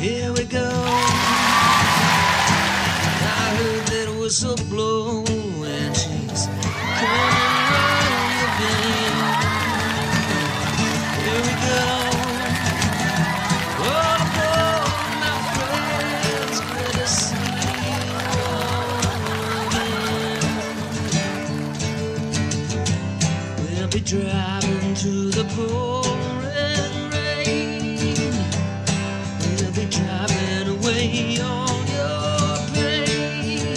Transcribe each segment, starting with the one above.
Here we go. I heard that whistle blow and she's coming around the bend. Here we go. All aboard, my friends, glad to see you all again. We'll be driving to the pouring rain. We'll be driving away all your pain.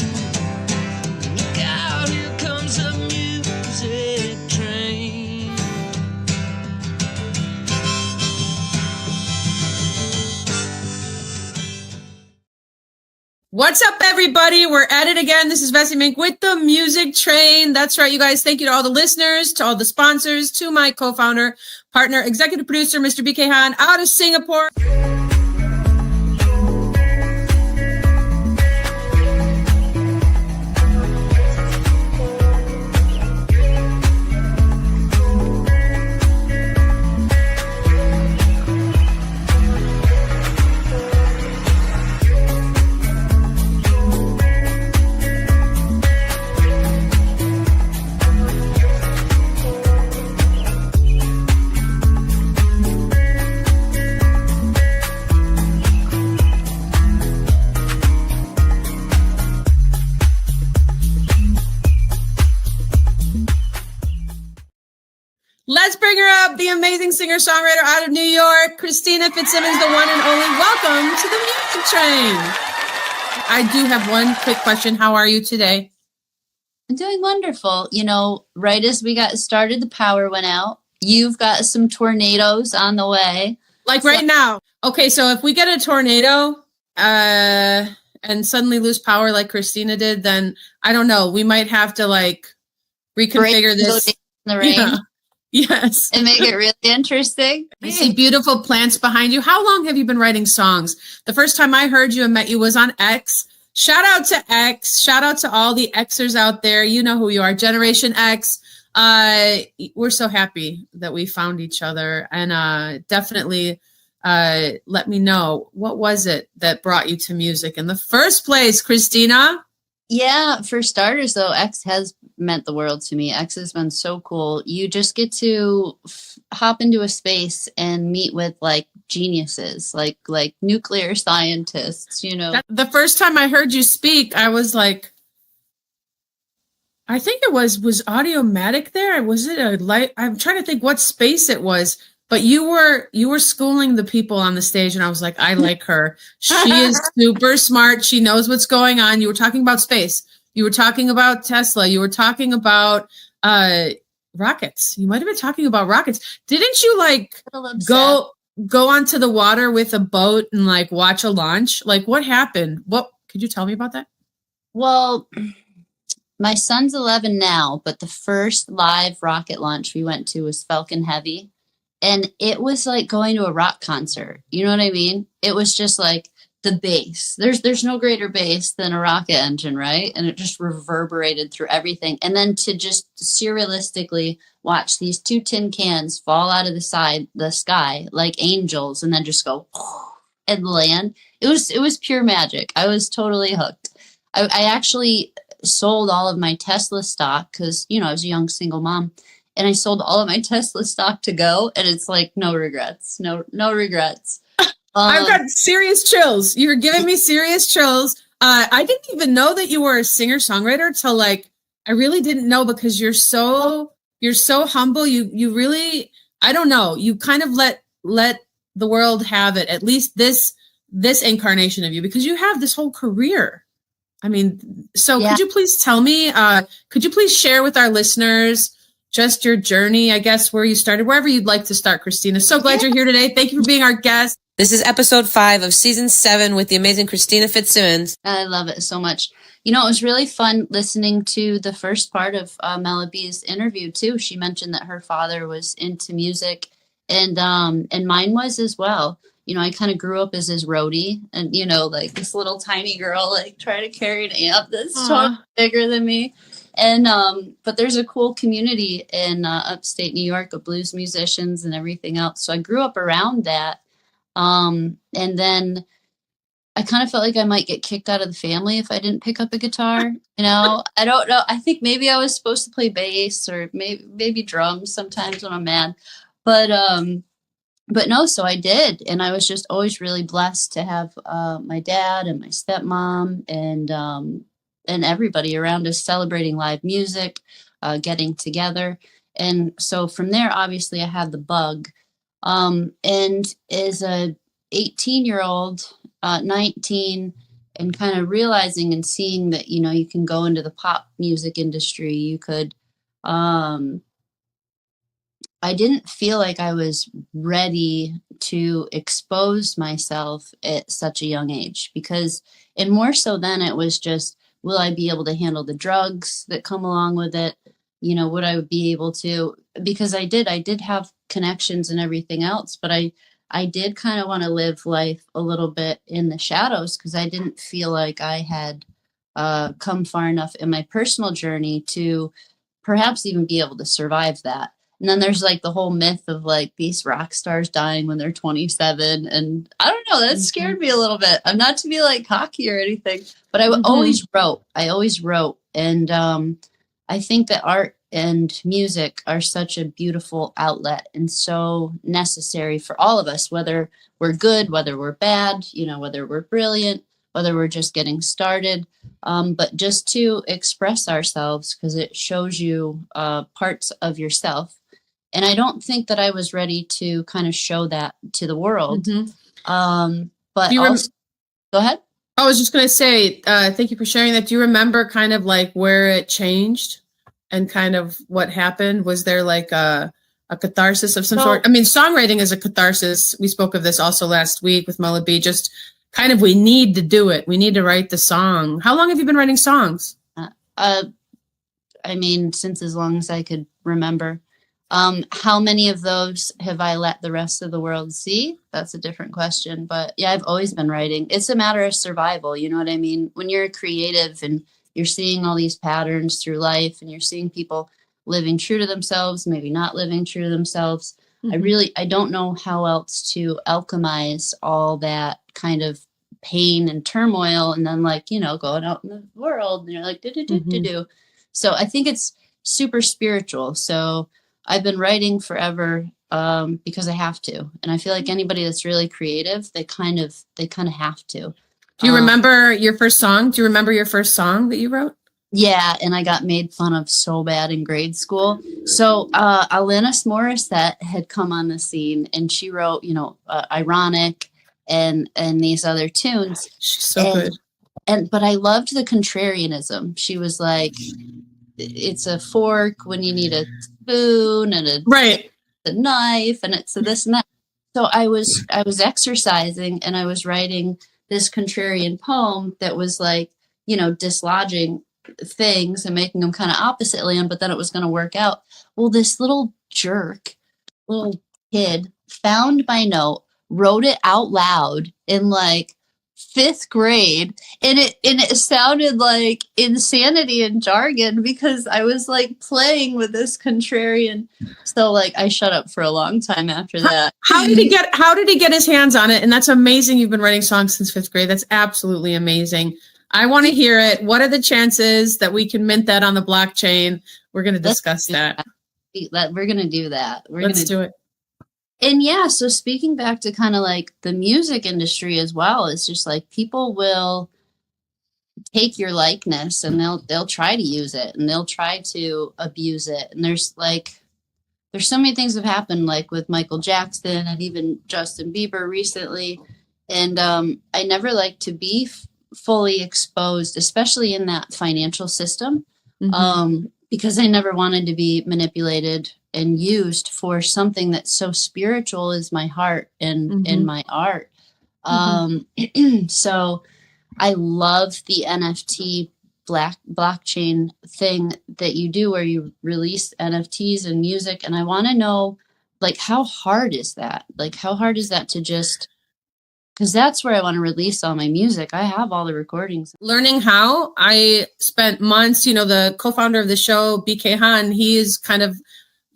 Look out, here comes the music train. What's up, everybody? We're at it again. This is Vessy Mink with the Music Train. That's right, you guys. Thank you to all the listeners, to all the sponsors, to my co-founder, partner, executive producer, Mr. BK Han, out of Singapore. Let's bring her up, the amazing singer-songwriter out of New York, Kristina Fitzsimmons, the one and only. Welcome to the Music Train. I do have one quick question. How are you today? I'm doing wonderful. You know, right as we got started, the power went out. You've got some tornadoes on the way. Like right now. Okay, so if we get a tornado and suddenly lose power like Kristina did, then I don't know. We might have to like reconfigure this. In the rain. Yeah. Yes. And make it really interesting. I see beautiful plants behind you. How long have you been writing songs? The first time I heard you and met you was on X. Shout out to X. Shout out to all the Xers out there. You know who you are. Generation X. We're so happy that we found each other. And definitely let me know, what was it that brought you to music in the first place, Kristina? Yeah, for starters, though, X has meant the world to me. X has been so cool. You just get to hop into a space and meet with like geniuses, like nuclear scientists, you know. The first time I heard you speak, I was like, I think it was Audiomatic there? Was it a light? I'm trying to think what space it was. But you were schooling the people on the stage, and I was like, I like her. She is super smart. She knows what's going on. You were talking about space. You were talking about Tesla. You were talking about rockets. You might have been talking about rockets. Didn't you like go onto the water with a boat and like watch a launch? Like, what happened? What could you tell me about that? Well, my son's 11 now, but the first live rocket launch we went to was Falcon Heavy. And it was like going to a rock concert. You know what I mean? It was just like the bass. There's no greater bass than a rocket engine, right? And it just reverberated through everything. And then to just surrealistically watch these two tin cans fall out of the sky like angels, and then just go and land. It was pure magic. I was totally hooked. I actually sold all of my Tesla stock because, you know, I was a young single mom. And I sold all of my Tesla stock to go, and it's like no regrets, no regrets. I've got serious chills. You're giving me serious chills. I didn't even know that you were a singer-songwriter till like I really didn't know, because you're so humble. You really, I don't know. You kind of let the world have it. At least this incarnation of you, because you have this whole career. I mean, so yeah. Could you please tell me? Could you please share with our listeners just your journey, I guess, where you started, wherever you'd like to start, Kristina. So glad you're here today. Thank you for being our guest. This is episode 5 of season 7 with the amazing Kristina Fitzsimmons. I love it so much. You know, it was really fun listening to the first part of Melody's interview too. She mentioned that her father was into music, and mine was as well. You know, I kind of grew up as his roadie, and, you know, like this little tiny girl, like trying to carry an amp that's totally bigger than me. And, but there's a cool community in upstate New York of blues musicians and everything else. So I grew up around that. And then I kind of felt like I might get kicked out of the family if I didn't pick up a guitar. I don't know. I think maybe I was supposed to play bass or maybe drums sometimes when I'm mad. But no, so I did. And I was just always really blessed to have my dad and my stepmom and everybody around us celebrating live music, getting together. And so from there, obviously, I had the bug. And as a 18-year-old, 19, and kind of realizing and seeing that, you can go into the pop music industry, you could, I didn't feel like I was ready to expose myself at such a young age and more so then it was just, will I be able to handle the drugs that come along with it? Would I be able to, because I did have connections and everything else, but I did kind of want to live life a little bit in the shadows because I didn't feel like I had come far enough in my personal journey to perhaps even be able to survive that. And then there's like the whole myth of like these rock stars dying when they're 27. And I don't know, that scared me a little bit. I'm not to be like cocky or anything, but I always wrote. And I think that art and music are such a beautiful outlet and so necessary for all of us, whether we're good, whether we're bad, whether we're brilliant, whether we're just getting started, but just to express ourselves because it shows you parts of yourself. And I don't think that I was ready to kind of show that to the world. But go ahead. I was just going to say, thank you for sharing that. Do you remember kind of like where it changed and kind of what happened? Was there like a catharsis of some sort? I mean, songwriting is a catharsis. We spoke of this also last week with Melody. Just kind of, we need to do it. We need to write the song. How long have you been writing songs? I mean, since as long as I could remember. How many of those have I let the rest of the world see? That's a different question. But yeah, I've always been writing. It's a matter of survival. You know what I mean? When you're a creative and you're seeing all these patterns through life and you're seeing people living true to themselves, maybe not living true to themselves. I don't know how else to alchemize all that kind of pain and turmoil. And then going out in the world and you're like, do. So I think it's super spiritual. So I've been writing forever because I have to. And I feel like anybody that's really creative, they kind of have to. Do you remember your first song? Do you remember your first song that you wrote? Yeah, and I got made fun of so bad in grade school. So Alanis Morissette had come on the scene and she wrote, Ironic and these other tunes. She's so good. But I loved the contrarianism. She was like, it's a fork when you need a spoon and a knife and it's a this and that. So I was exercising and I was writing this contrarian poem that was like, dislodging things and making them kind of opposite land, but then it was going to work out. Well, this little kid found my note, wrote it out loud in like 5th grade, and it sounded like insanity and jargon because I was like playing with this contrarian. So like I shut up for a long time after that. How did he get his hands on it? And that's amazing. You've been writing songs since 5th grade. That's absolutely amazing. I want to hear it. What are the chances that we can mint that on the blockchain? We're going to discuss that. We're going to do that. Let's do it. And yeah, so speaking back to kind of like the music industry as well, it's just like people will take your likeness and they'll try to use it and they'll try to abuse it. And there's so many things have happened, like with Michael Jackson and even Justin Bieber recently. And I never like to be fully exposed, especially in that financial system, because I never wanted to be manipulated and used for something that's so spiritual as my heart and my art. So I love the NFT blockchain thing that you do where you release NFTs and music. And I want to know, like, how hard is that? Like, how hard is that to just, because that's where I want to release all my music. I have all the recordings. Learning how, I spent months, the co-founder of the show, BK Han, he is kind of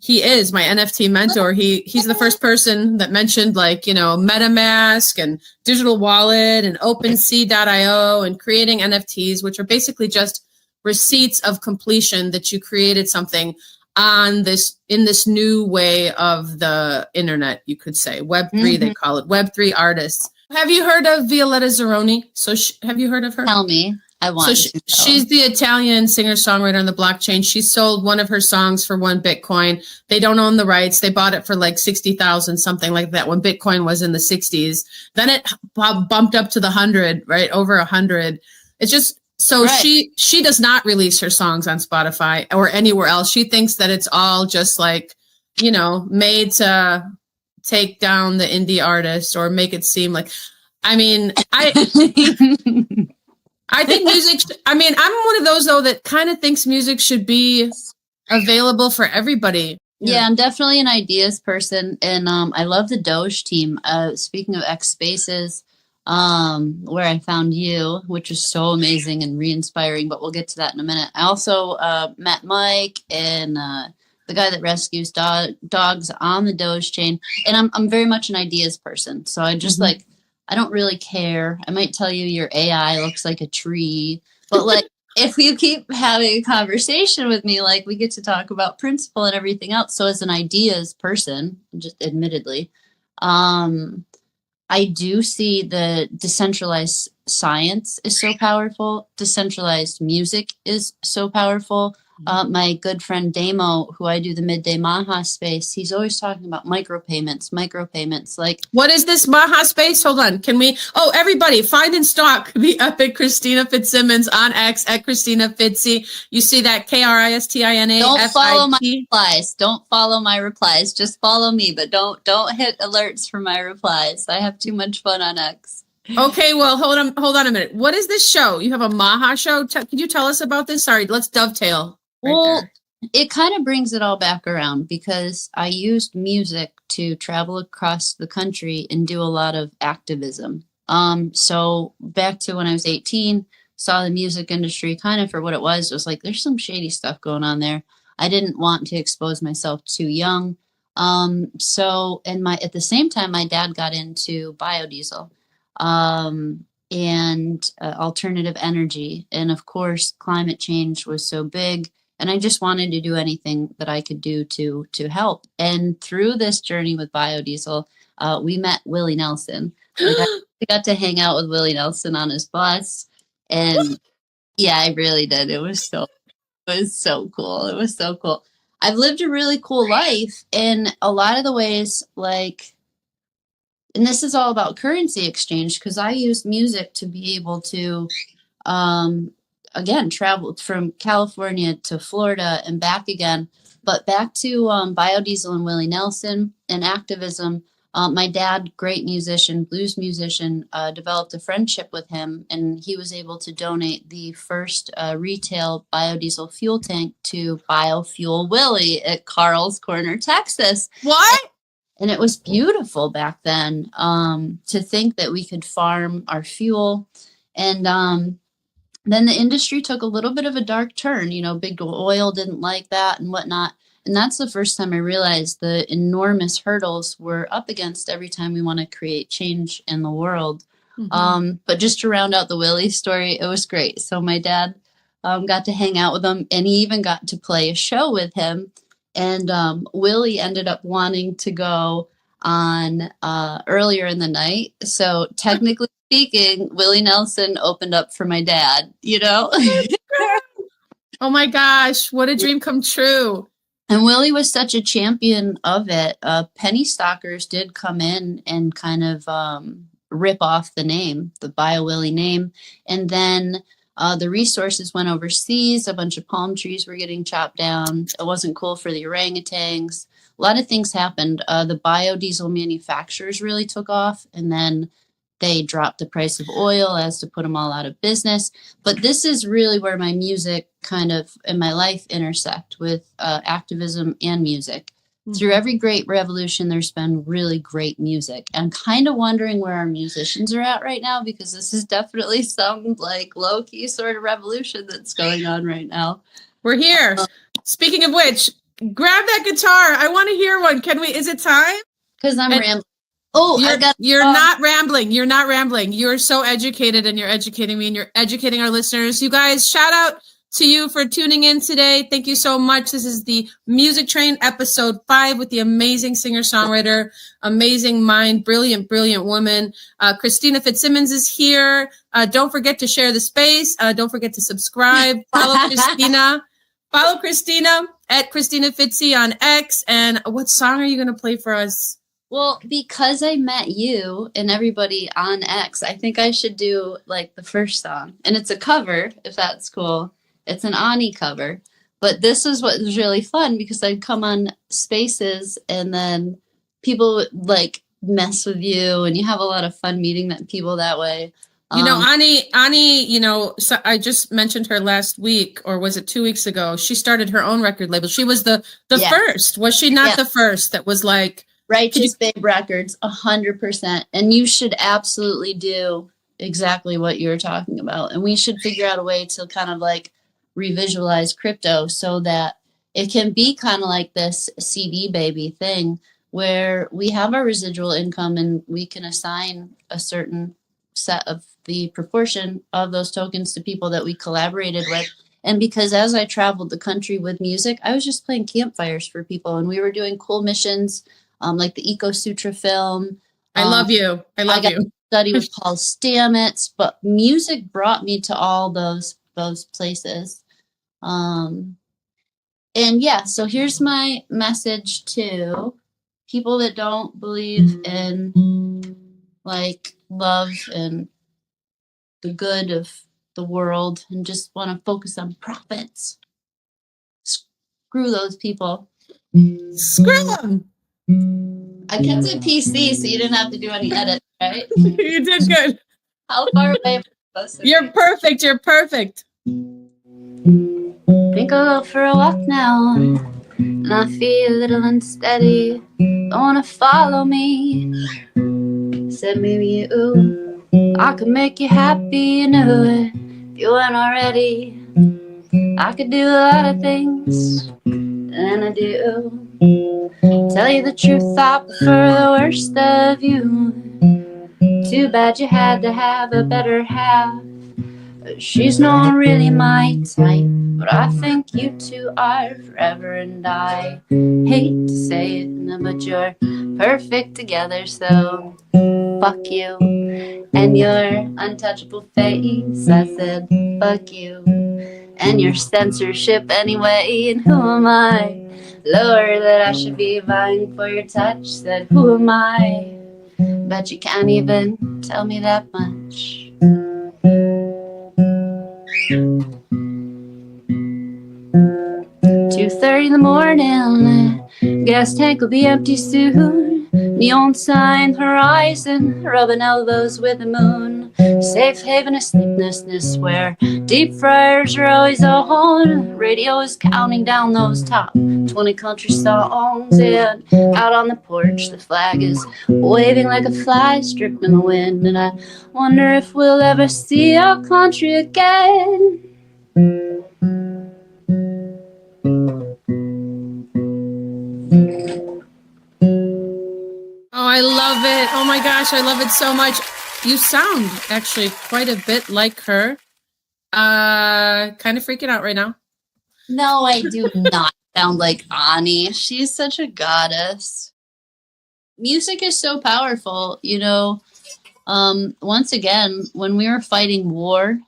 he is my NFT mentor. He's the first person that mentioned like, MetaMask and digital wallet and OpenSea.io and creating NFTs, which are basically just receipts of completion that you created something in this new way of the internet, you could say. Web3, they call it. Web3 artists. Have you heard of Violetta Zeroni? Have you heard of her? Tell me. I want to. She's the Italian singer-songwriter on the blockchain. She sold one of her songs for 1 Bitcoin. They don't own the rights. They bought it for like 60,000, something like that, when Bitcoin was in the 60s. Then it bumped up to the 100, right? Over 100. It's just, so right. She does not release her songs on Spotify or anywhere else. She thinks that it's all just like, made to take down the indie artist or make it seem like, I think music, I'm one of those, though, that kind of thinks music should be available for everybody. Yeah, I'm definitely an ideas person. And I love the Doge team. Speaking of X Spaces, where I found you, which was so amazing and re-inspiring, but we'll get to that in a minute. I also met Mike and the guy that rescues dogs on the Doge chain. And I'm very much an ideas person. So I just I don't really care. I might tell you your AI looks like a tree, but like if you keep having a conversation with me, like we get to talk about principle and everything else. So as an ideas person, just admittedly, I do see the decentralized science is so powerful. Decentralized music is so powerful. My good friend Damo, who I do the Midday Maha space, he's always talking about micropayments. Like, what is this Maha space? Hold on. Everybody find and stalk the epic Kristina Fitzsimmons on X at Kristina Fitzy. You see that Kristina? Don't follow my replies. Don't follow my replies. Just follow me, but don't hit alerts for my replies. I have too much fun on X. Okay, well, hold on a minute. What is this show? You have a Maha show? Can you tell us about this? Sorry, let's dovetail. It kind of brings it all back around because I used music to travel across the country and do a lot of activism. So back to when I was 18, saw the music industry kind of for what it was. It was like, there's some shady stuff going on there. I didn't want to expose myself too young. At the same time, my dad got into biodiesel. And alternative energy. And of course, climate change was so big. And I just wanted to do anything that I could do to help. And through this journey with biodiesel, we met Willie Nelson. We got to hang out with Willie Nelson on his bus. And yeah, I really did. It was so cool. It was so cool. I've lived a really cool life in a lot of the ways, like, and this is all about currency exchange because I used music to be able to, again, travel from California to Florida and back again. But back to biodiesel and Willie Nelson and activism. My dad, great musician, blues musician, developed a friendship with him, and he was able to donate the first retail biodiesel fuel tank to Biofuel Willie at Carl's Corner, Texas. What? And it was beautiful back then to think that we could farm our fuel. And then the industry took a little bit of a dark turn. Big oil didn't like that and whatnot. And that's the first time I realized the enormous hurdles we're up against every time we want to create change in the world. But just to round out the Willie story, it was great. So my dad got to hang out with him, and he even got to play a show with him. And Willie ended up wanting to go on earlier in the night. So technically speaking, Willie Nelson opened up for my dad, Oh my gosh, what a dream come true. And Willie was such a champion of it. Penny Stockers did come in and kind of rip off the name, the Bio Willie name. And then the resources went overseas. A bunch of palm trees were getting chopped down. It wasn't cool for the orangutans. A lot of things happened. The biodiesel manufacturers really took off, and then they dropped the price of oil as to put them all out of business. But this is really where my music kind of and my life intersect with activism and music. Through every great revolution, there's been really great music. I'm kind of wondering where our musicians are at right now, because this is definitely some like low-key sort of revolution that's going on right now. We're here. Speaking of which, grab that guitar. I want to hear one. Can we? Is it time? Because I'm rambling. Oh, you're not rambling. You're not rambling. You're so educated, and you're educating me, and you're educating our listeners. You guys, shout out to you for tuning in today. Thank you so much. This is the Music Train episode 5 with the amazing singer-songwriter, amazing mind, brilliant woman. Kristina Fitzsimmons is here. Don't forget to share the space. Don't forget to subscribe. Follow Kristina. Follow Kristina at Kristina Fitzy on X. And what song are you going to play for us? Well, because I met you and everybody on X, I think I should do like the first song. And it's a cover, if that's cool. It's an Ani cover. But this is what was really fun because I'd come on spaces and then people would like mess with you and you have a lot of fun meeting that people that way. You know, Ani, you know, so I just mentioned her last week, or was it 2 weeks ago? She started her own record label. She was the first. Was she not the first that was like... Righteous Babe Records, 100%. And you should absolutely do exactly what you're talking about. And we should figure out a way to kind of like revisualize crypto so that it can be kind of like this CD baby thing where we have our residual income and we can assign a certain set of the proportion of those tokens to people that we collaborated with. And because as I traveled the country with music, I was just playing campfires for people and we were doing cool missions. Like the Eco Sutra film. I love you. I got to study with Paul Stamets, but music brought me to all those places. And yeah, so here's my message to people that don't believe in like love and the good of the world and just want to focus on profits. Screw those people. Screw them. I kept it PC, so you didn't have to do any edits, right? You did good. How far away? You're perfect. You're perfect. Think I'll go for a walk now, and I feel a little unsteady. Don't wanna follow me. Said maybe I could make you happy, you knew it. If you weren't already, I could do a lot of things, and I do. Tell you the truth, I prefer the worst of you. Too bad you had to have a better half. She's not really my type, but I think you two are forever. And I hate to say it, but you're perfect together. So fuck you and your untouchable face. I said fuck you and your censorship anyway. And who am I? Lower that I should be vying for your touch. Said who am I? Bet you can't even tell me that much. 2:30 in the morning, gas tank will be empty soon. Neon sign horizon, rubbing elbows with the moon. Safe haven of sleeplessness where deep fryers are always on. Radio is counting down those top 20 country songs. And out on the porch, the flag is waving like a fly stripped in the wind. And I wonder if we'll ever see our country again. Oh, I love it. Oh my gosh, I love it so much. You sound actually quite a bit like her. Kind of freaking out right now. No, I do not sound like Ani. She's such a goddess. Music is so powerful, you know. Once again, when we were fighting war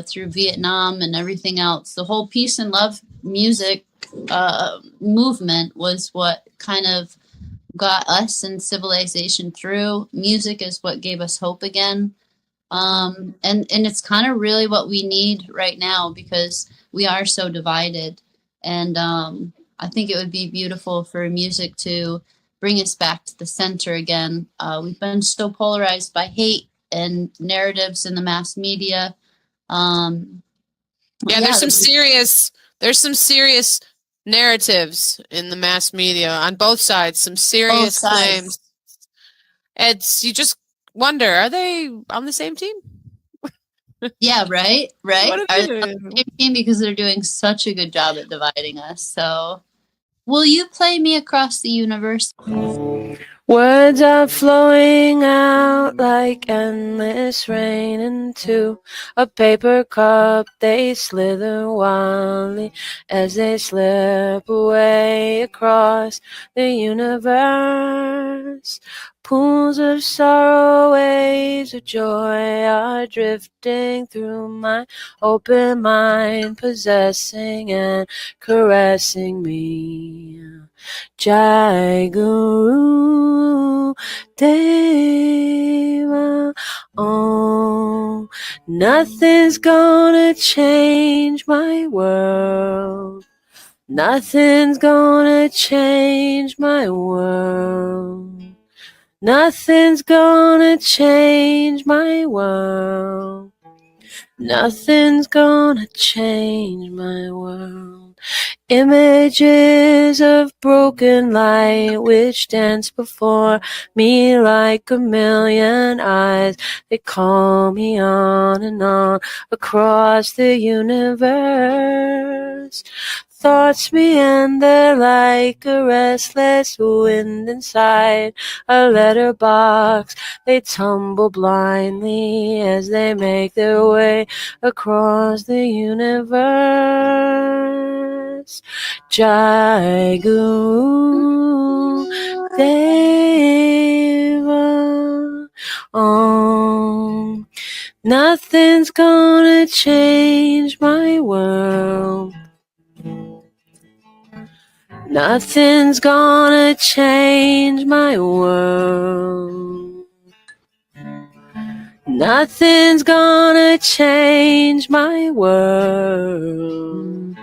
through Vietnam and everything else, the whole peace and love music movement was what kind of got us and civilization through. Music is what gave us hope again. And it's kind of really what we need right now because we are so divided. And I think it would be beautiful for music to bring us back to the center again. We've been so polarized by hate and narratives in the mass media. There's some serious narratives in the mass media on both sides, some serious claims. You just wonder, are they on the same team? Yeah, right. Are they on the same team because they're doing such a good job at dividing us? So Will you play me Across the Universe? Words are flowing out like endless rain into a paper cup. They slither wildly as they slip away across the universe. Pools of sorrow, waves of joy are drifting through my open mind, possessing and caressing me. Jai Guru Deva Om. Nothing's gonna change my world. Nothing's gonna change my world. Nothing's gonna change my world. Nothing's gonna change my world. Images of broken light which dance before me like a million eyes. They call me on and on across the universe. Thoughts meander like a restless wind inside a letterbox. They tumble blindly as they make their way across the universe. Jai Guru Deva Om. Nothing's gonna change my world. Nothing's gonna change my world. Nothing's gonna change my world.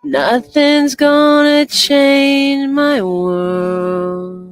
Nothing's gonna change my world.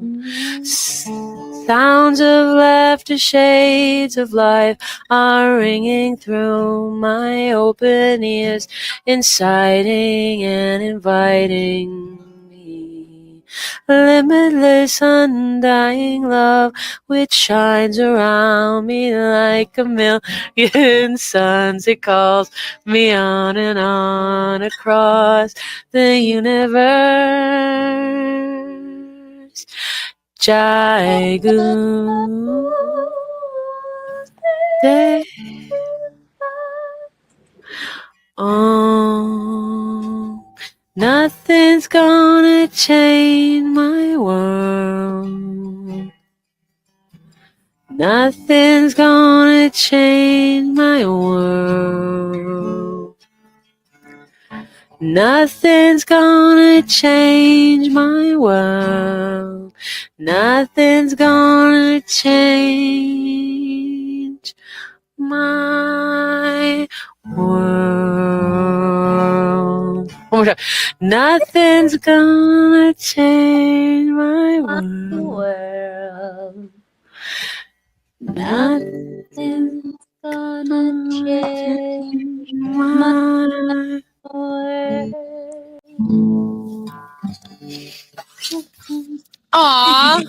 Sounds of laughter, shades of life are ringing through my open ears, inciting and inviting me. Limitless, undying love which shines around me like a million suns. It calls me on and on across the universe. Jai Guru Deva Om. Nothing's gonna change my world. Nothing's gonna change my world. Nothing's gonna change my world. Nothing's gonna change my world. One more time. Nothing's gonna change my world. Nothing's Gonna change my world. Aw,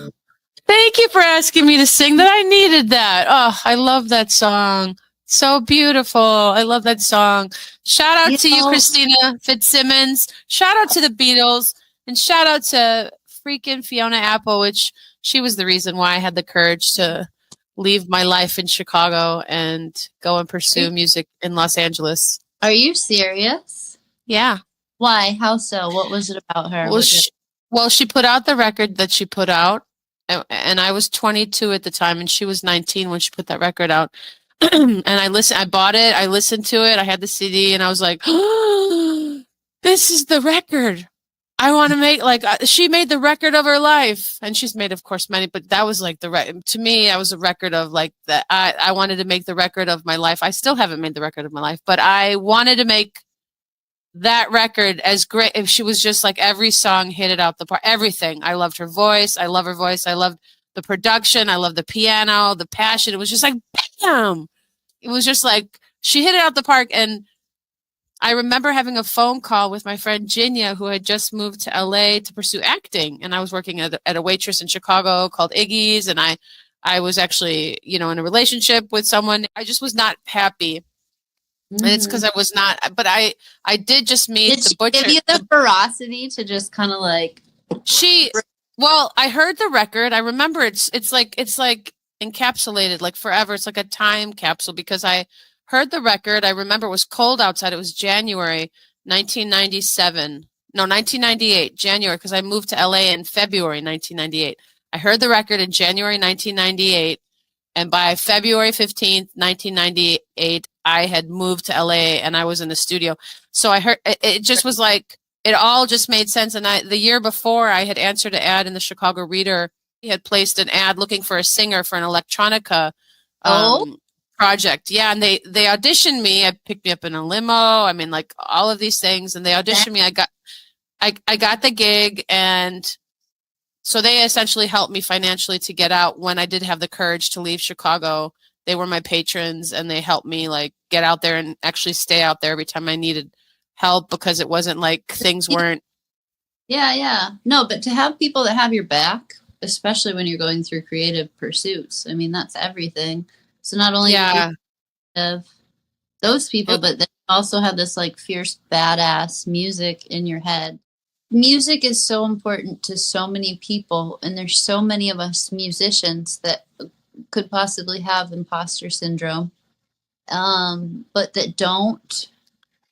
thank you for asking me to sing that. I needed that. Oh, I love that song. So beautiful. I love that song. Shout out to you, Kristina Fitzsimmons. Shout out to the Beatles. And shout out to freaking Fiona Apple, which she was the reason why I had the courage to leave my life in Chicago and go and pursue music in Los Angeles. Are you serious? Yeah. Why? How so? What was it about her? Well, she put out the record that she put out, and I was 22 at the time, and she was 19 when she put that record out. And I bought it, I listened to it, I had the CD, and I was like, oh, this is the record. I want to make, she made the record of her life, and she's made, of course, many, but that was like to me, that was a record of like that. I wanted to make the record of my life. I still haven't made the record of my life, but I wanted to make that record as great. If she was just like every song hit it out the park, everything. I loved her voice. I love her voice. I loved the production. I loved the piano, the passion. It was just like, bam. It was just like, she hit it out the park. And I remember having a phone call with my friend Jinya, who had just moved to LA to pursue acting. And I was working at a waitress in Chicago called Iggy's. And I was actually, in a relationship with someone. I just was not happy And it's because I was not, but I did just meet Did the she butcher. give you the ferocity to just kind of like? Well, I heard the record. I remember it's like encapsulated like forever. It's like a time capsule because I heard the record. I remember it was cold outside. It was January 1997. No, 1998, January, because I moved to LA in February 1998. I heard the record in January 1998, and by February 15th, 1998, I had moved to LA and I was in the studio. So I heard it just was like it all just made sense. And the year before, I had answered an ad in the Chicago Reader. He had placed an ad looking for a singer for an electronica project. Yeah, and they auditioned me. I picked me up in a limo. I mean, like all of these things, and they auditioned me. I got the gig, and so they essentially helped me financially to get out when I did have the courage to leave Chicago. They were my patrons, and they helped me like get out there and actually stay out there every time I needed help because it wasn't like things weren't. Yeah. No, but to have people that have your back, especially when you're going through creative pursuits, I mean, that's everything. So not only do you have those people, but they also have this like fierce, badass music in your head. Music is so important to so many people, and there's so many of us musicians that could possibly have imposter syndrome, but that don't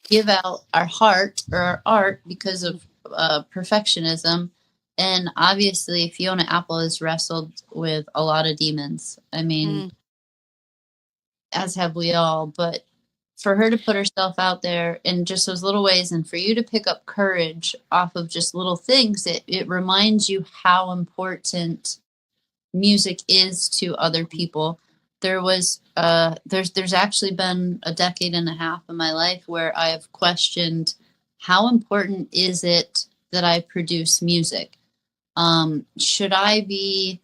give out our heart or our art because of perfectionism. And obviously, Fiona Apple has wrestled with a lot of demons. I mean, as have we all, but for her to put herself out there in just those little ways, and for you to pick up courage off of just little things, it reminds you how important music is to other people. There was there's actually been a decade and a half of my life where I have questioned how important is it that I produce music. Should I be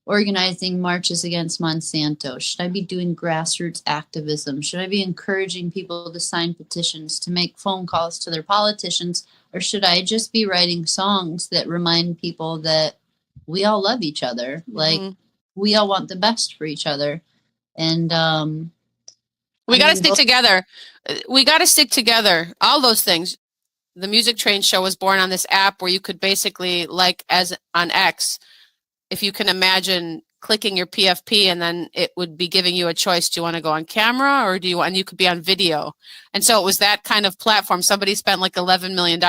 organizing marches against Monsanto? Should I be doing grassroots activism? Should I be encouraging people to sign petitions, to make phone calls to their politicians? Or should I just be writing songs that remind people that we all love each other? Like, we all want the best for each other. And we got to stick together. We got to stick together. All those things. The Music Train show was born on this app where you could basically, like as on X, if you can imagine clicking your PFP and then it would be giving you a choice. Do you want to go on camera or and you could be on video. And so it was that kind of platform. Somebody spent like $11 million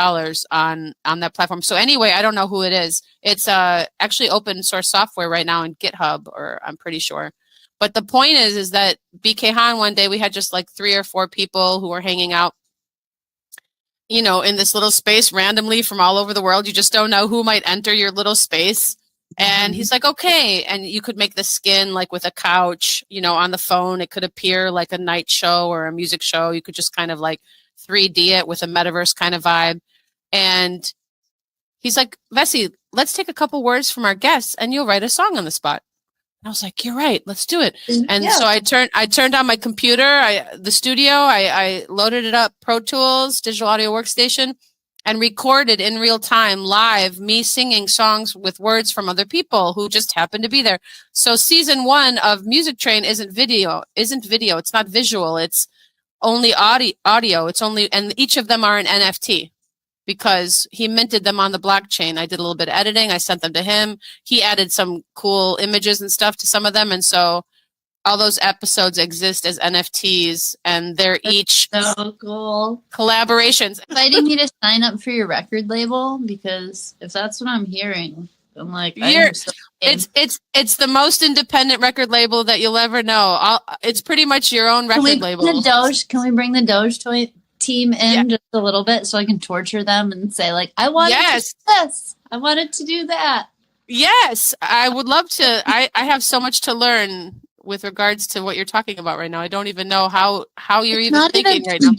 on that platform. So anyway, I don't know who it is. It's actually open source software right now in GitHub, or I'm pretty sure. But the point is that BK Han, one day we had just like 3 or 4 people who were hanging out, you know, in this little space randomly from all over the world. You just don't know who might enter your little space. And he's like, okay. And you could make the skin like with a couch, you know, on the phone. It could appear like a night show or a music show. You could just kind of like 3D it with a metaverse kind of vibe. And he's like, Vessy, let's take a couple words from our guests and you'll write a song on the spot. And I was like, you're right, let's do it. And so I turned on my computer, the studio, I loaded it up, Pro Tools, digital audio workstation, and recorded in real time live me singing songs with words from other people who just happened to be there. So season 1 of Music Train isn't video. It's not visual. It's only audio. It's only, and each of them are an NFT because he minted them on the blockchain. I did a little bit of editing. I sent them to him. He added some cool images and stuff to some of them. And so all those episodes exist as NFTs, and they're each so cool collaborations. Inviting me to sign up for your record label, because if that's what I'm hearing, I'm like, it's the most independent record label that you'll ever know. It's pretty much your own record label. Can we bring the Doge team in just a little bit so I can torture them and say like, I wanted to do this, I wanted to do that? Yes, I would love to. I have so much to learn with regards to what you're talking about right now. I don't even know how you're even thinking right now.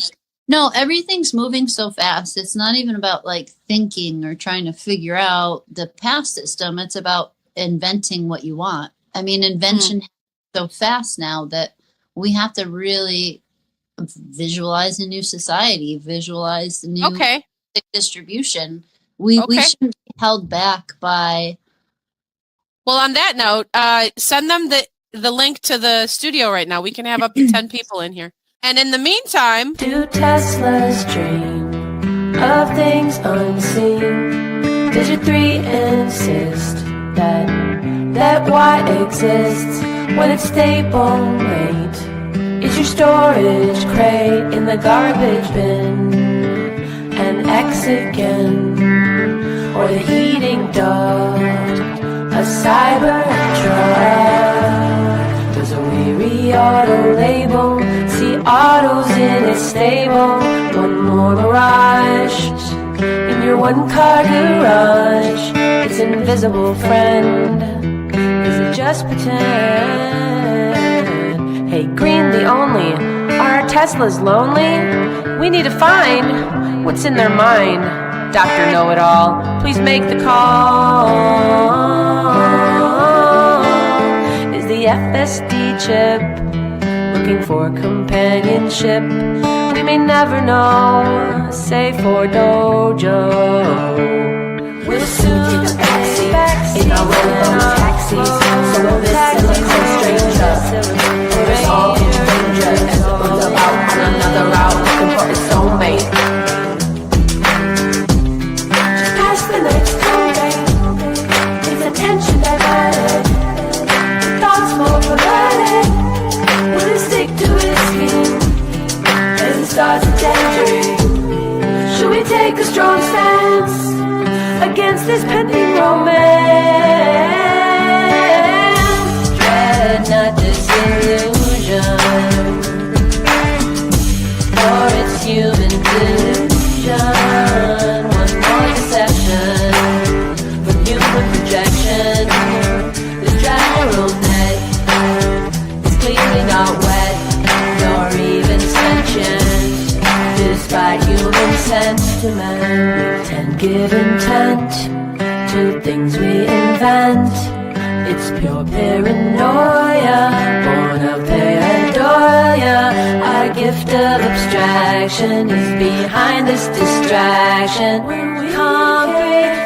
No, everything's moving so fast. It's not even about like thinking or trying to figure out the past system. It's about inventing what you want. I mean, invention is so fast now that we have to really visualize a new society, visualize a new distribution. We shouldn't be held back by. Well, on that note, send them the link to the studio right now. We can have up to 10 people in here. And in the meantime, do Teslas dream of things unseen? Does your 3 insist that Y exists when it's stablemate? Is your storage crate in the garbage bin and X again? Or the heating duct a cyber truck? Does a weary auto label see autos in its stable? One more mirage in your one-car garage. Its invisible friend, is it just pretend? Hey, green the only, are our Teslas lonely? We need to find what's in their mind. Dr. Know-It-All, please make the call. Is the FSD chip looking for companionship? We may never know, say for Dojo. We'll soon be backseat in our roll-on taxis. So we'll listen like some stranger. Put us all in danger as it runs about on another route looking for its soulmate. Just past the next tollgate, its attention diverted. The thoughts more perverted. Will it stick to its scheme as it starts to daydream? Should we take a strong stance against this pending romance? Dread not disillusion, for it's human delusion. One more deception from human projection. This general net is clearly not wet, nor even sentient, despite human sentiment. And give intent to things we invent. It's pure paranoia, born of pareidolia. Our gift of abstraction is behind this distraction. We comprehend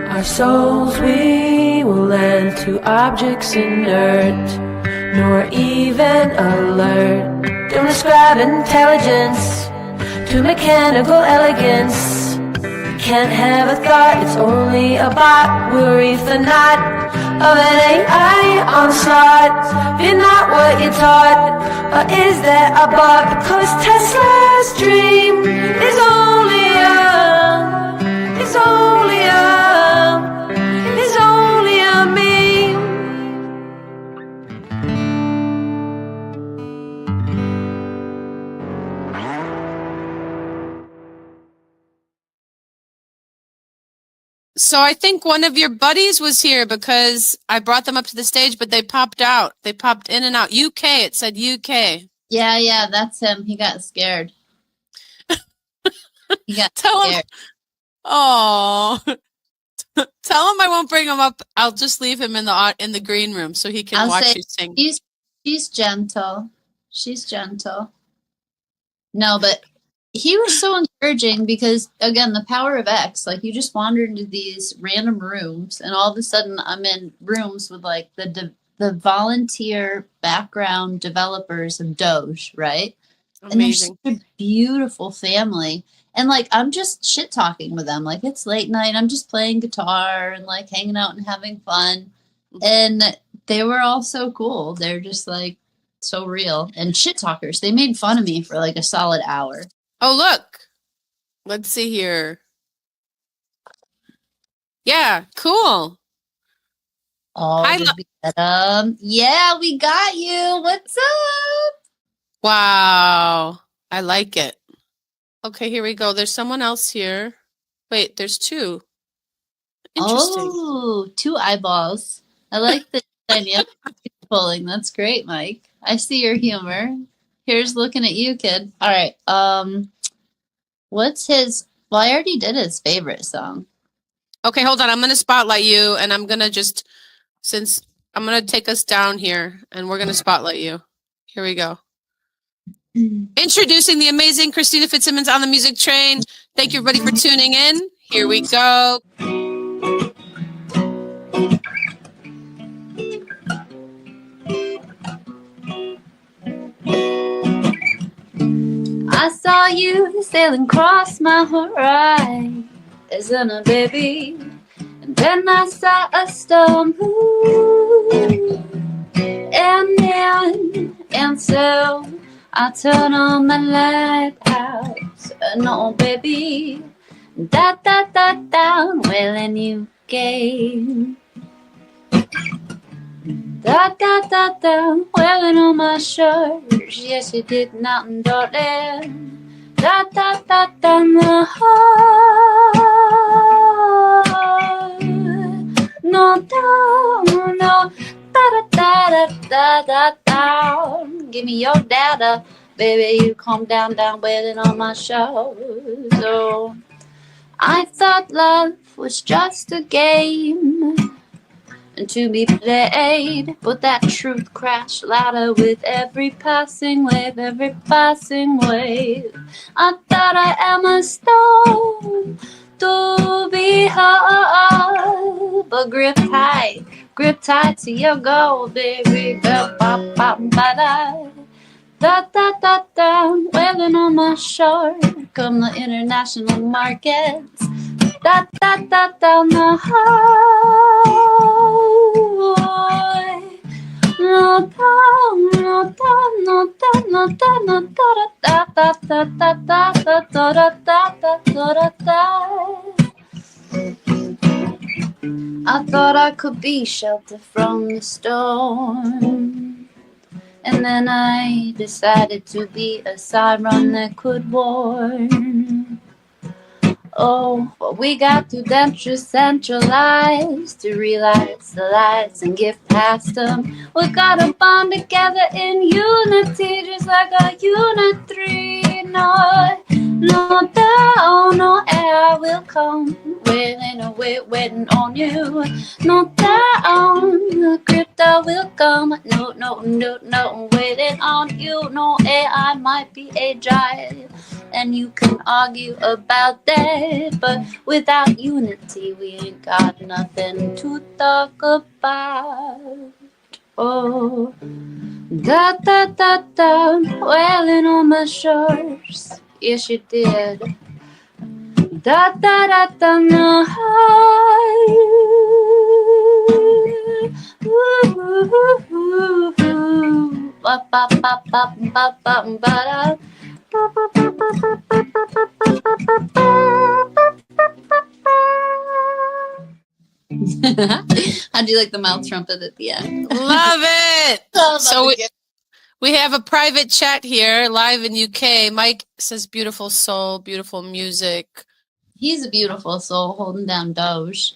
our souls, we will lend to objects inert, nor even alert. Don't ascribe intelligence to mechanical elegance. Can't have a thought, it's only a bot. We'll reef the knot of an AI onslaught. Fear not what you're taught, or is there a bot? Because Tesla's dream is only a meme. so I think one of your buddies was here because I brought them up to the stage, but they popped out. They popped in and out. UK, it said UK. Yeah, that's him. He got scared. He got Tell him. scared. Oh, tell him I won't bring him up. I'll just leave him in the green room so he can I'll watch say you sing. She's gentle. She's gentle. No, but he was so encouraging because, again, the power of X. Like, you just wander into these random rooms, and all of a sudden, I'm in rooms with like the volunteer background developers of Doge, right? Amazing. And they're such a beautiful family. And like, I'm just shit talking with them. Like, it's late night. I'm just playing guitar and like hanging out and having fun. And they were all so cool. They're just like so real and shit talkers. They made fun of me for like a solid hour. Oh, look. Let's see here. Yeah, cool. Oh, Hi, did we get 'em? Yeah, we got you. What's up? Wow. I like it. Okay, here we go. There's someone else here. Wait, there's two. Interesting. Oh, 2 eyeballs. I like the dynamic pulling. That's great, Mike. I see your humor. Here's looking at you, kid. All right. What's his? Well, I already did his favorite song. Okay, hold on. I'm going to spotlight you, and I'm going to just, since I'm going to take us down here, and we're going to spotlight you. Here we go. Introducing the amazing Kristina Fitzsimmons on the music train. Thank you, everybody, for tuning in. Here we go. saw you sailing across my horizon, baby. And then I saw a storm, and so I turned on my lighthouse, no, baby. Da da da da, well, and you came. Da da da da, wailing on my shores. Yes, you did nothing, darling. Da da da da, no, no, no, da da da da da da. Give me your data, baby. You calm down, wailing on my shores. Oh, I thought love was just a game and to be played, but that truth crashed louder with every passing wave, every passing wave. I thought I am a stone to be held, but grip tight to your goal, baby. Ba ba ba ba da. Da da da da, wailing on my shore, come the international markets. Da da da da, no, no da, no da, no da, no da, no da da da da da da da da da da da. I thought I could be shelter from the storm. And then I decided to be a siren that could warn. Oh, but we got too decentralized to realize the lies and get past them. We gotta bond together in unity, just like a unit 3. No, no down, no air will come, waiting away, waiting on you. No down, the crypto will come, no, no, no, no, waiting on you. No air, I might be a giant, and you can argue about that, but without unity, we ain't got nothing to talk about. Oh, da da da da, wailing on my shores. Yes, you did. Da da da da, no. Ba ba ba ba ba ba ba da. How'd you like the mouth trumpet at the end? Love it. So we have a private chat here live in UK. Mike says beautiful soul, beautiful music. He's a beautiful soul holding down Doge.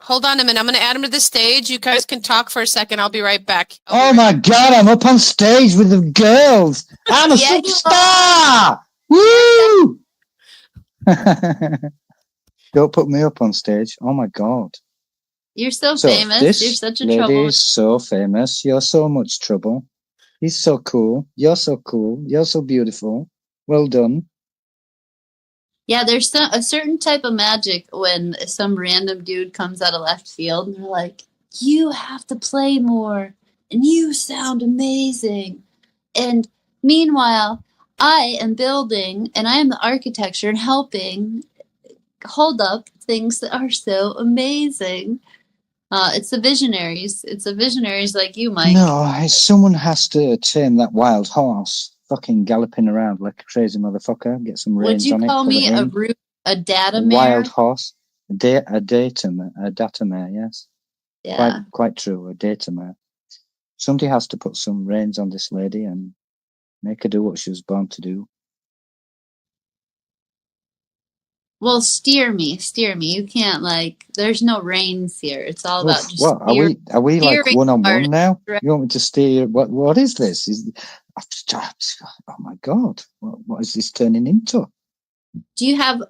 Hold on a minute. I'm going to add him to the stage. You guys can talk for a second. I'll be right back. My God, I'm up on stage with the girls. I'm a superstar. Woo! Don't put me up on stage. Oh, my God. You're so famous. You're such a trouble. Lady is so famous. You're so much trouble. He's so cool. You're so cool. You're so beautiful. Well done. Yeah, there's a certain type of magic when some random dude comes out of left field and they're like, you have to play more and you sound amazing. And meanwhile, I am building and I am the architecture and helping hold up things that are so amazing. It's the visionaries. It's the visionaries like you, Mike. No, someone has to tame that wild horse. Fucking galloping around like a crazy motherfucker. Get some reins on it. Would you call me a data mare? Wild horse. A data mare, yes. Yeah. Quite true, a data mare. Somebody has to put some reins on this lady and make her do what she was born to do. Well, steer me. You can't there's no reins here. It's all about just what? Are we like one-on-one now? You want me to steer? What is this? Oh my God. What is this turning into? Do you have,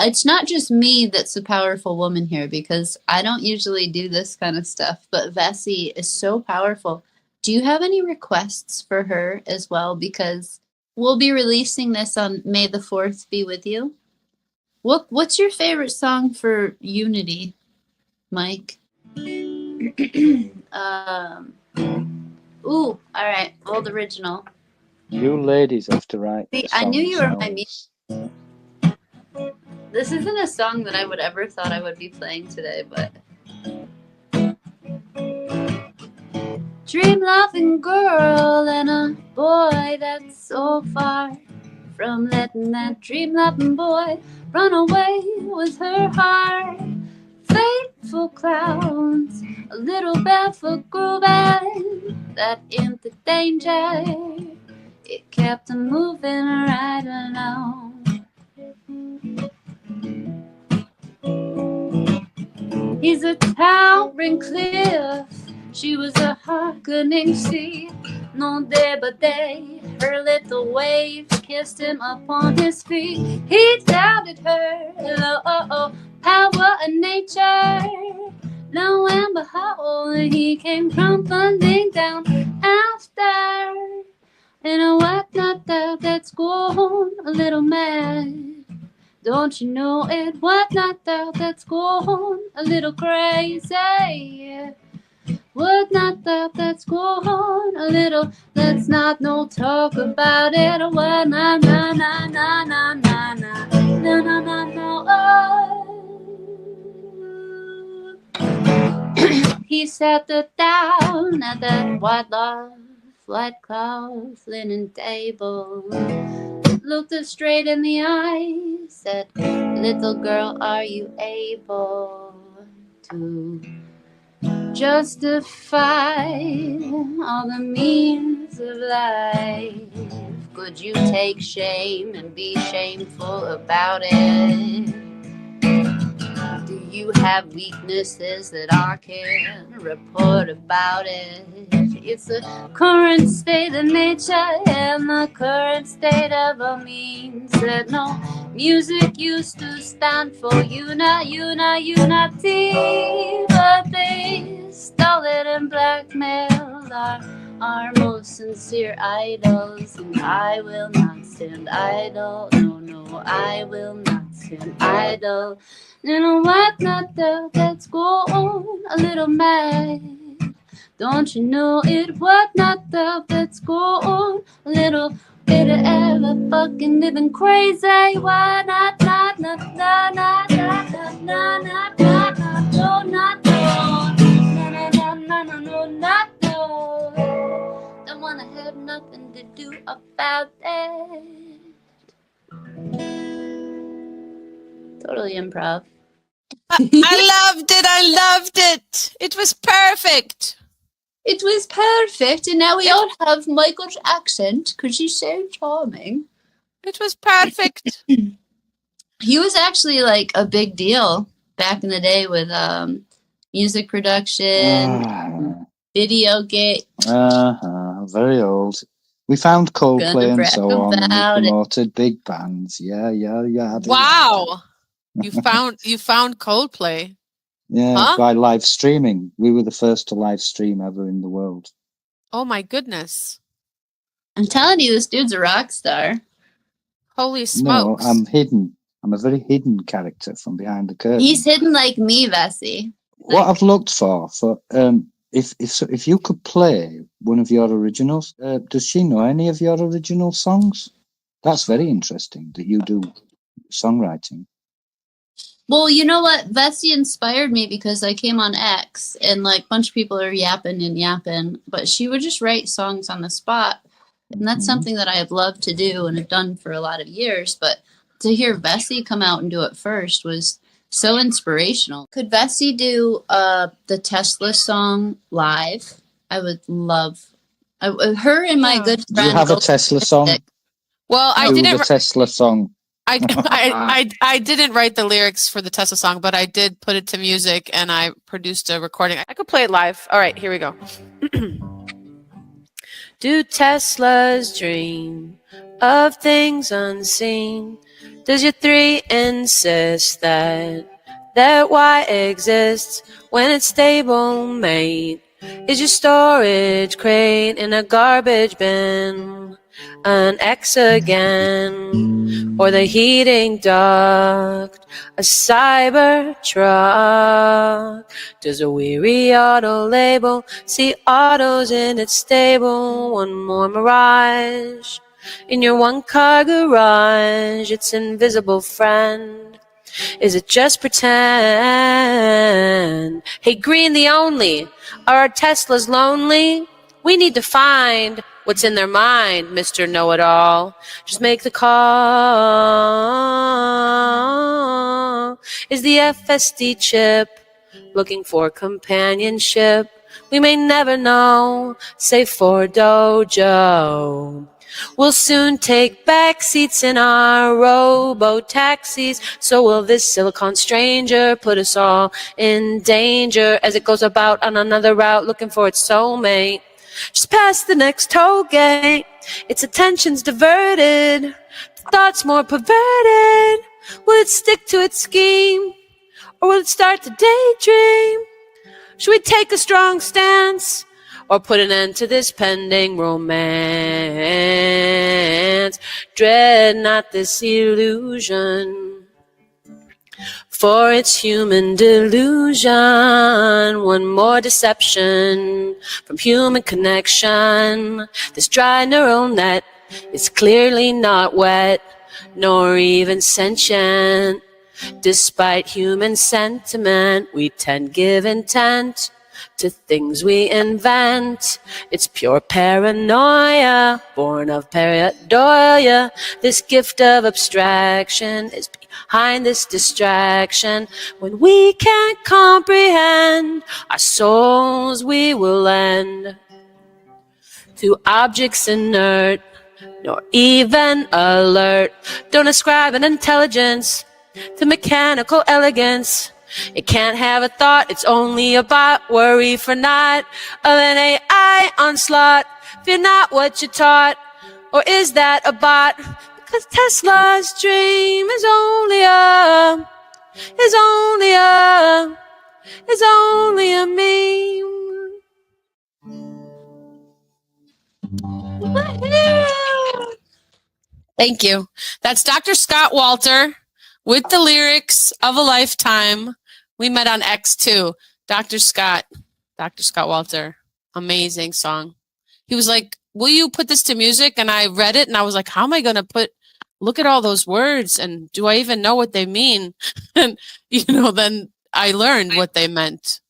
it's not just me that's a powerful woman here because I don't usually do this kind of stuff, but Vessy is so powerful. Do you have any requests for her as well? Because we'll be releasing this on May the 4th be with you. What's your favorite song for Unity, Mike? All right, old original. You ladies have to write. See, I knew you were my music. This isn't a song that I would ever thought I would be playing today, but dream loving girl and a boy that's so far from letting that dream loving boy run away with her heart. Faithful clowns, a little barefoot grooving, that empty danger, it kept him moving right along. He's a towering cliff, she was a hearkening sea. No day but day, her little waves kissed him upon his feet. He doubted her power of nature. Lo and behold, he came crumbling down after. And I what not that's gone a little mad. Don't you know it? What not that's gone a little crazy. What not that's gone a little. Let's not no talk about it. What na na na na na na na na na na no. He sat down at that white cloth linen table, looked her straight in the eye, said, little girl, are you able to justify all the means of life? Could you take shame and be shameful about it? Do you have weaknesses that I can report about it? It's the current state of nature and the current state of our means that no music used to stand for unity, but they stole it and blackmailed our most sincere idols. And I will not stand idle, no, I will not stand idle. You know what, not that's gone a little mad. Don't you know it? What not that's gone a little bit of ever fucking living crazy. Why not no, not don't wanna have nothing to do about that. Totally improv. I loved it. It was perfect. It was perfect, and now we all have Michael's accent because he's so charming. It was perfect. He was actually like a big deal back in the day with music production, video game. Very old. We found Coldplay and so on, and we promoted big bands. Yeah. Wow. You found Coldplay. Yeah, by live streaming. We were the first to live stream ever in the world. Oh my goodness. I'm telling you, this dude's a rock star. Holy smokes. No, I'm hidden. I'm a very hidden character from behind the curtain. He's hidden like me, Vessy. What I've looked for if you could play one of your originals, does she know any of your original songs? That's very interesting that you do songwriting. Well, you know what? Vessy inspired me because I came on X and like a bunch of people are yapping, but she would just write songs on the spot. And that's something that I have loved to do and have done for a lot of years. But to hear Vessy come out and do it first was so inspirational. Could Vessy do the Tesla song live? I would love her and my good friend. Do you have a Tesla song? Well, I didn't. The Tesla song. I didn't write the lyrics for the Tesla song, but I did put it to music and I produced a recording. I could play it live. All right, here we go. Do Teslas dream of things unseen? Does your 3 insist that Y exists when it's stable mate? Is your storage crate in a garbage bin an X again? Or the heating duct a cyber truck? Does a weary auto label see autos in its stable? One more mirage in your one-car garage, its invisible friend. Is it just pretend? Hey, Green the only, are our Teslas lonely? We need to find what's in their mind, Mr. Know-It-All. Just make the call. Is the FSD chip looking for companionship? We may never know, save for Dojo. We'll soon take back seats in our robo-taxis. So will this silicon stranger put us all in danger as it goes about on another route looking for its soulmate. Just past the next toll gate, its attention's diverted, thoughts more perverted. Will it stick to its scheme, or will it start to daydream? Should we take a strong stance, or put an end to this pending romance? Dread not this illusion, for it's human delusion. One more deception from human connection. This dry neural net is clearly not wet, nor even sentient. Despite human sentiment, we tend give intent to things we invent. It's pure paranoia, born of pareidolia. This gift of abstraction is behind this distraction. When we can't comprehend our souls, we will lend to objects inert, nor even alert. Don't ascribe an intelligence to mechanical elegance. It can't have a thought, it's only a bot. Worry for naught of an AI onslaught. Fear not what you're taught, or is that a bot? Because Tesla's dream is only a meme. Thank you. That's Dr. Scott Walter with the lyrics of a lifetime. We met on X too. Dr. Scott Walter. Amazing song. He was like, will you put this to music? And I read it and I was like, how am I going to look at all those words and do I even know what they mean? And, then I learned what they meant.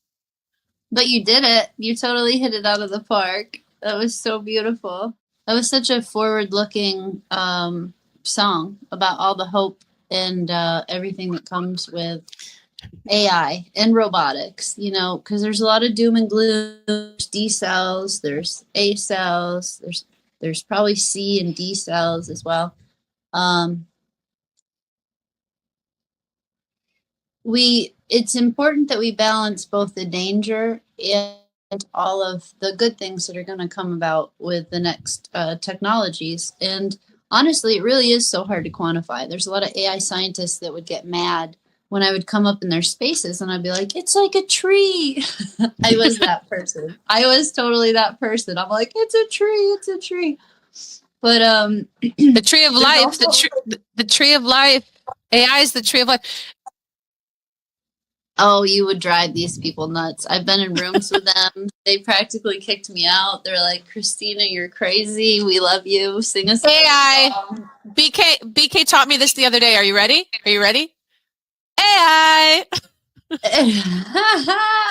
But you did it. You totally hit it out of the park. That was so beautiful. That was such a forward-looking song about all the hope and everything that comes with AI and robotics, because there's a lot of doom and gloom. There's D cells, there's A cells, there's probably C and D cells as well. It's important that we balance both the danger and all of the good things that are going to come about with the next technologies. And honestly, it really is so hard to quantify. There's a lot of AI scientists that would get mad when I would come up in their spaces and I'd be like, it's like a tree. I was that person. I was totally that person. I'm like, it's a tree. But the tree of life, also the tree of life. AI is the tree of life. Oh, you would drive these people nuts. I've been in rooms with them. They practically kicked me out. They're like, Kristina, you're crazy. We love you. Sing us AI. BK taught me this the other day. Are you ready? AI.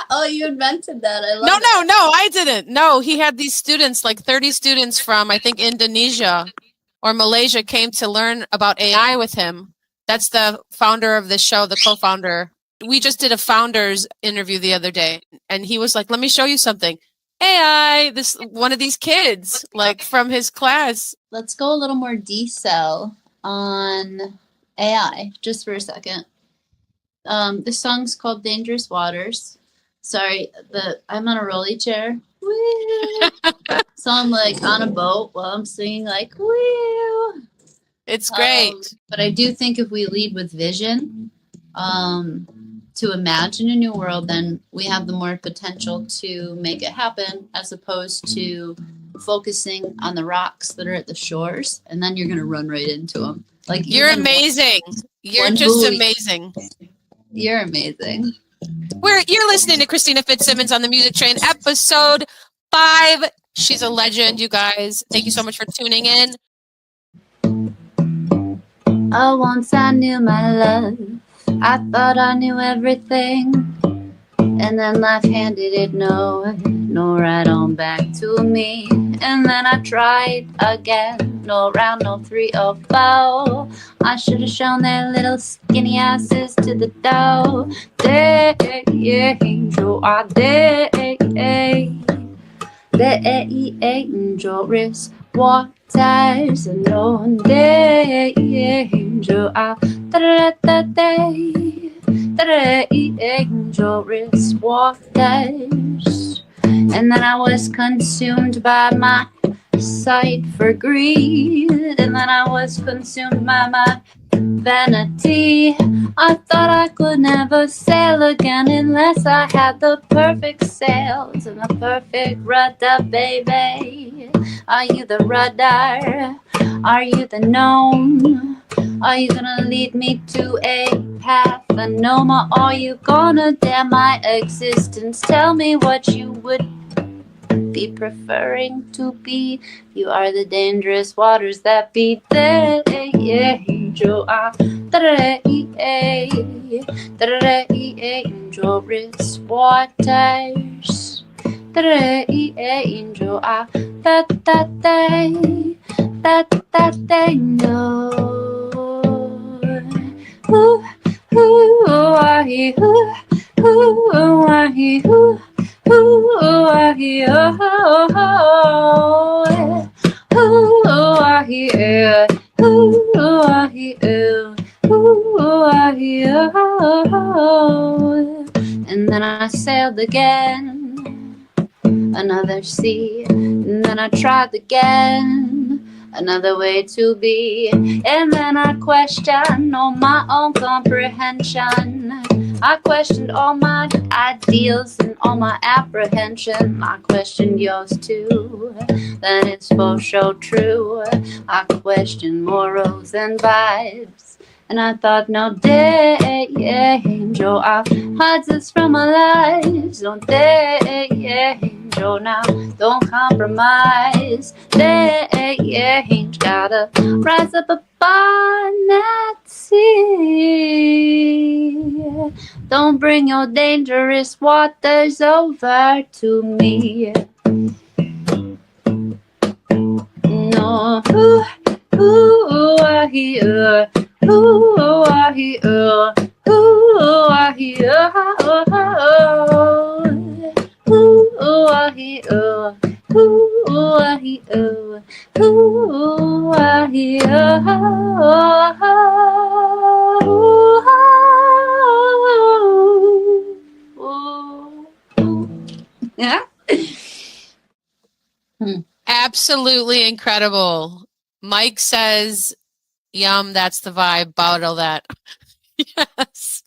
Oh, you invented that. I love No, it. I didn't. No, he had these students, like 30 students from, I think, Indonesia or Malaysia came to learn about AI with him. That's the founder of the show, the co-founder. We just did a founders interview the other day, and he was like, let me show you something. AI, one of these kids, like from his class. Let's go a little more D-cell on AI, just for a second. This song's called Dangerous Waters. Sorry, I'm on a rolly chair. Woo! So I'm like on a boat while I'm singing like, woo! It's great. But I do think if we lead with vision, to imagine a new world, then we have the more potential to make it happen, as opposed to focusing on the rocks that are at the shores, and then you're going to run right into them. Like, You're even amazing. You're one just buoy- amazing. You're amazing. You're listening to Kristina Fitzsimmons on the Music Train, episode 5. She's a legend, you guys. Thank you so much for tuning in. Oh, once I knew my love, I thought I knew everything, and then life handed it no right on back to me. And then I tried again, no round, no 3 or 4. I should have shown their little skinny asses to the door. Angel, dangerous waters, and on danger, dangerous waters. And then I was consumed by my sight for greed, and then I was consumed by my vanity. I thought I could never sail again unless I had the perfect sails and the perfect rudder, baby. Are you the rudder? Are you the gnome? Are you gonna lead me to a path of no more? Are you gonna dare my existence? Tell me what you would be preferring to be. You are the dangerous waters that beat the angel. Dangerous waters. Angel. No. Who are you? Who are you? Who are you? Who are you? Who are you? Who are you? And then I sailed again, another sea, and then I tried again, another way to be, and then I questioned all my own comprehension. I questioned all my ideals and all my apprehension. I questioned yours too, that it's for sure true. I questioned morals and vibes, and I thought, no danger hides us from our lives. No danger now, don't compromise. Danger gotta rise up upon that sea. Don't bring your dangerous waters over to me. No, who are you? Who are you? Who are you? Who are you? Who are you? Who are you? Yeah. Absolutely incredible. Mike says, yum, that's the vibe. Bottle that. Yes,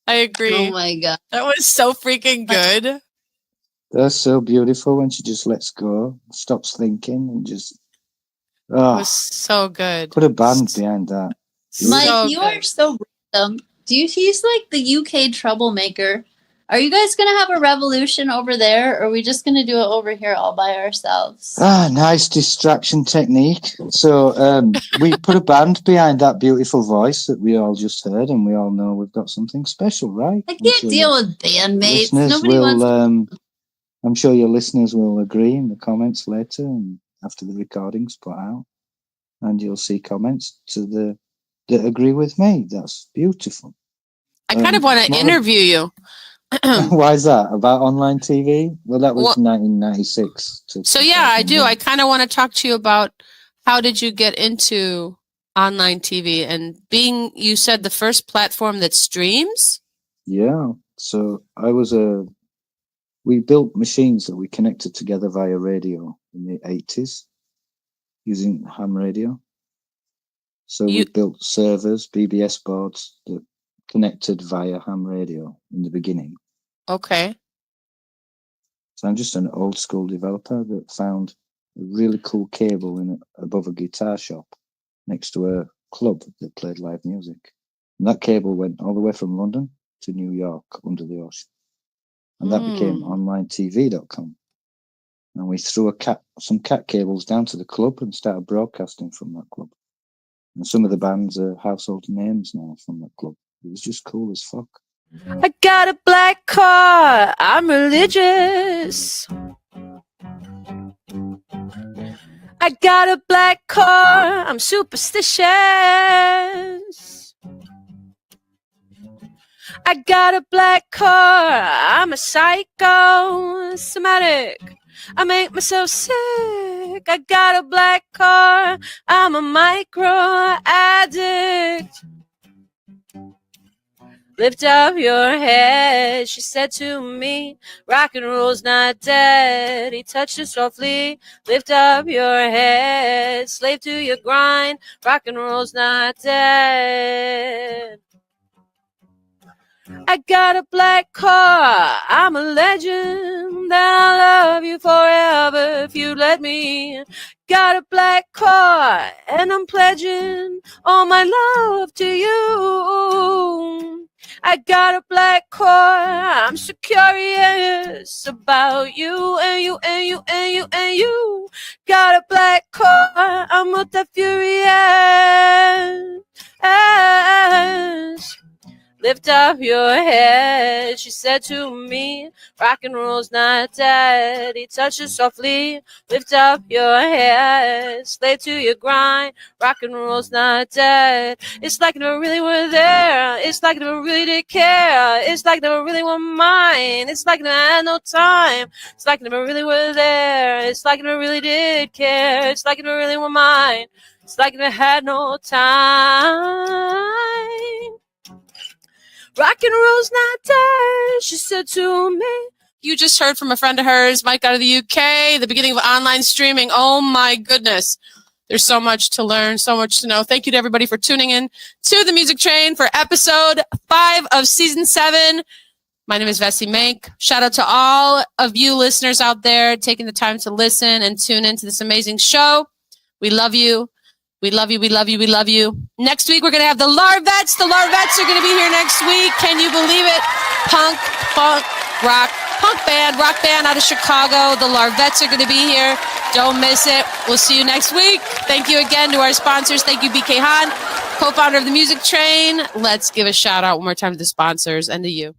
I agree. Oh my God. That was so freaking good. That's so beautiful when she just lets go, stops thinking, and just It was so good. put a band behind that. Mike, So you good. are so random. He's like the UK troublemaker. Are you guys going to have a revolution over there, or are we just going to do it over here all by ourselves? Nice distraction technique. So we put a band behind that beautiful voice that we all just heard, and we all know we've got something special, right? I can't deal with bandmates. Nobody will, wants. I'm sure your listeners will agree in the comments later and after the recording's put out, and you'll see comments that agree with me. That's beautiful. I kind of want to interview you. Why is that? About online TV? Well, that was 1996. So yeah, I do. I kind of want to talk to you about how did you get into online TV and being, you said, the first platform that streams? Yeah. So we built machines that we connected together via radio in the 80s using ham radio. So we built servers, BBS boards that connected via ham radio in the beginning. Okay. So I'm just an old school developer that found a really cool cable above a guitar shop next to a club that played live music. And that cable went all the way from London to New York under the ocean. And that became onlinetv.com. And we threw some cat cables down to the club and started broadcasting from that club. And some of the bands are household names now from that club. It was just cool as fuck. I got a black car, I'm religious. I got a black car, I'm superstitious. I got a black car, I'm a psychosomatic. I make myself sick. I got a black car, I'm a micro addict. Lift up your head, she said to me. Rock and roll's not dead. He touched her softly. Lift up your head, slave to your grind. Rock and roll's not dead. I got a black car, I'm a legend. I'll love you forever if you let me. Got a black car, and I'm pledging all my love to you. I got a black car, I'm so curious about you and you and you and you and you. Got a black car, I'm multi-furious. Lift up your head, she said to me. Rock and roll's not dead. He touched her softly. Lift up your head, slave to your grind. Rock and roll's not dead. It's like never really were there. It's like never really did care. It's like never really were mine. It's like never had no time. It's like never really were there. It's like never really did care. It's like never really were mine. It's like never had no time. Rock and roll's not dead, she said to me. You just heard from a friend of hers, Mike out of the UK, the beginning of online streaming. Oh my goodness. There's so much to learn, so much to know. Thank you to everybody for tuning in to The Music Train for episode 5 of season 7. My name is Vessy Mink. Shout out to all of you listeners out there taking the time to listen and tune into this amazing show. We love you. We love you, we love you, we love you. Next week, we're going to have the Larvettes. The Larvettes are going to be here next week. Can you believe it? Punk, rock band out of Chicago. The Larvettes are going to be here. Don't miss it. We'll see you next week. Thank you again to our sponsors. Thank you, BK Han, co-founder of The Music Train. Let's give a shout out one more time to the sponsors and to you.